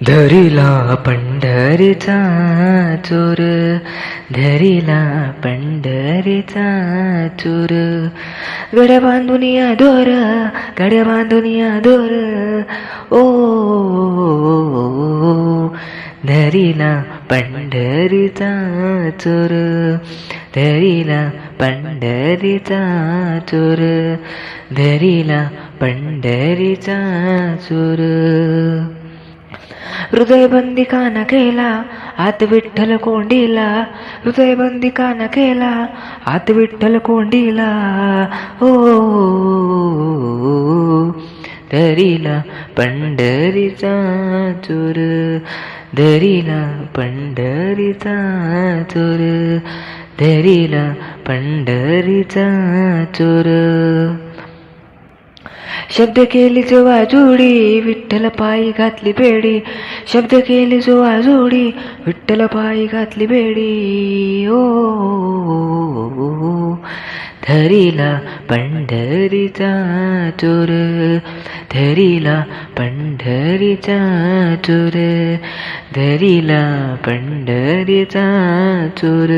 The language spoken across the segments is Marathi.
धरिला पंढरीचा चोर, धरिला पंढरीचा चोर, गड्या बांधुनिया दोर, गड्या बांधुनिया दोर, ओ धरिला पंढरीचा चोर, धरिला पंढरीचा चोर, धरिला पंढरीचा चोर. हृदय बंदी काना केला आत विठ्ठल कोंडीला, हृदय बंदी काना केला आत विठ्ठल कोंडीला, हो धरिला पंढरीचा चोर, धरिला पंढरीचा चोर, धरिला पंढरीचा चोर. शब्द केली जो जोडी विठ्ठल पायी घातली बेडी, शब्द केली जो जोडी विठ्ठल पायी घातली बेडी, ओ धरिला पंढरीचा चोर, धरिला पंढरीचा चोर, धरिला पंढरीचा चोर.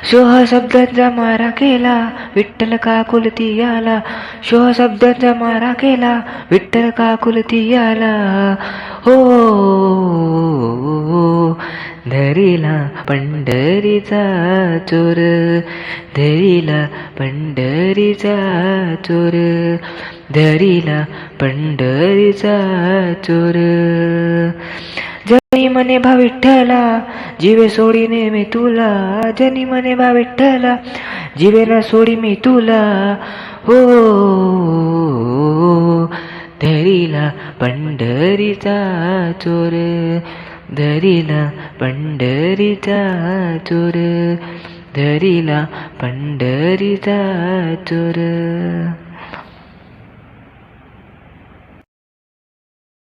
शोह शब्दांचा मारा केला विठ्ठल का कुलती आला, शोह शब्दांचा मारा केला विठ्ठल का कुलती आला, हो धरिला पंढरीचा चोर, धरिला पंढरीचा चोर, धरिला पंढरीचा चोर. जनी मने भा विठ्ठला जीवे सोडीने मी तुला, जनी मने भा विठ्ठला जीवे ना सोडी मी तुला, हो धरिला पंढरीचा चोर, धरिला पंढरीचा चोर, धरिला पंढरीचा चोर.